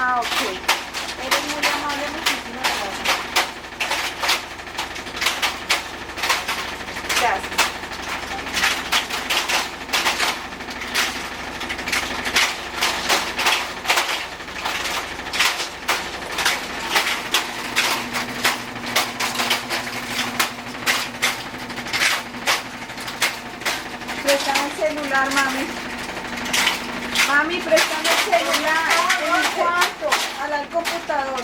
Ah, ok. Eres muy amable, muchísimas gracias. Gracias. Préstame el celular, mami. Mami, préstame el celular. ¿En el cuarto? Al computador.